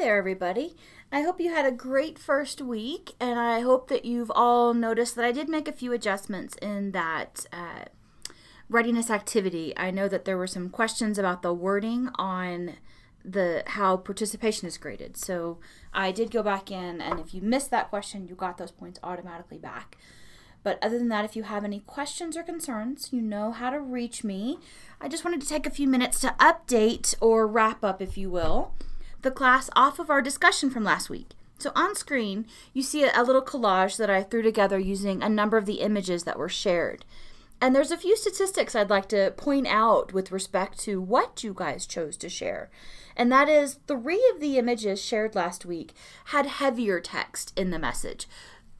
there, everybody. I hope you had a great first week, and I hope that you've all noticed that I did make a few adjustments in that readiness activity. I know that there were some questions about the wording on how participation is graded. So I did go back in, and if you missed that question, you got those points automatically back. But other than that, if you have any questions or concerns, you know how to reach me. I just wanted to take a few minutes to update, or wrap up, if you will, the class off of our discussion from last week. So on screen, you see a little collage that I threw together using a number of the images that were shared. And there's a few statistics I'd like to point out with respect to what you guys chose to share. And that is 3 of the images shared last week had heavier text in the message.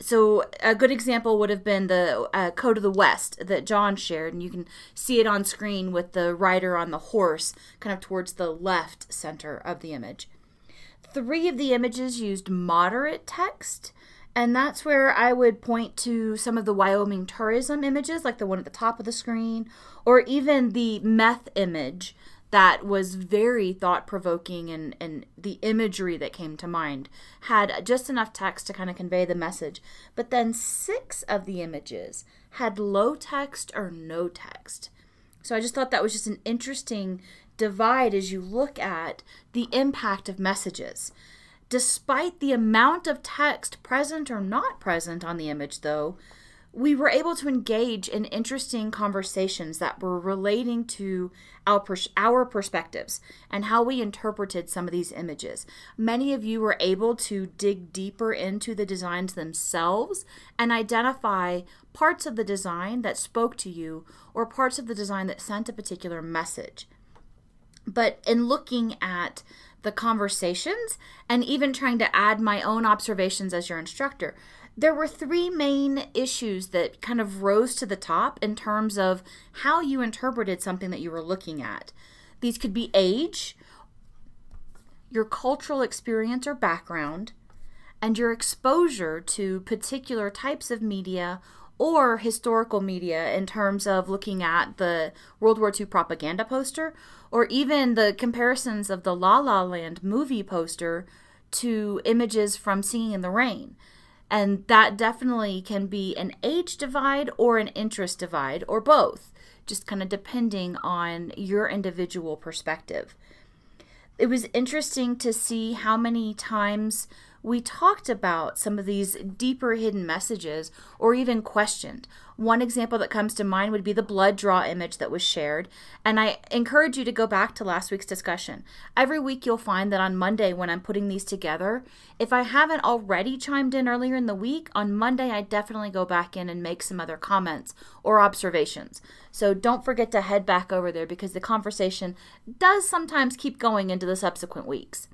So a good example would have been the Code of the West that John shared, and you can see it on screen with the rider on the horse kind of towards the left center of the image. 3 of the images used moderate text, and that's where I would point to some of the Wyoming tourism images, like the one at the top of the screen, or even the meth image that was very thought-provoking, and the imagery that came to mind had just enough text to kind of convey the message. But then 6 of the images had low text or no text. So I just thought that was just an interesting divide as you look at the impact of messages. Despite the amount of text present or not present on the image, though, we were able to engage in interesting conversations that were relating to our perspectives and how we interpreted some of these images. Many of you were able to dig deeper into the designs themselves and identify parts of the design that spoke to you or parts of the design that sent a particular message. But in looking at the conversations and even trying to add my own observations as your instructor, there were 3 main issues that kind of rose to the top in terms of how you interpreted something that you were looking at. These could be age, your cultural experience or background, and your exposure to particular types of media or historical media in terms of looking at the World War II propaganda poster, or even the comparisons of the La La Land movie poster to images from Singing in the Rain. And that definitely can be an age divide or an interest divide, or both, just kind of depending on your individual perspective. It was interesting to see how many times we talked about some of these deeper hidden messages or even questioned. One example that comes to mind would be the blood draw image that was shared, and I encourage you to go back to last week's discussion. Every week you'll find that on Monday when I'm putting these together, if I haven't already chimed in earlier in the week, on Monday I definitely go back in and make some other comments or observations. So don't forget to head back over there because the conversation does sometimes keep going into the subsequent weeks.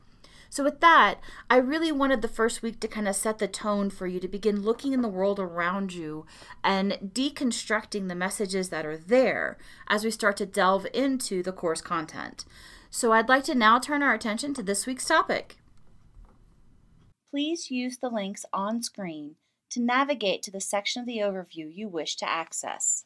So with that, I really wanted the first week to kind of set the tone for you to begin looking in the world around you and deconstructing the messages that are there as we start to delve into the course content. So I'd like to now turn our attention to this week's topic. Please use the links on screen to navigate to the section of the overview you wish to access.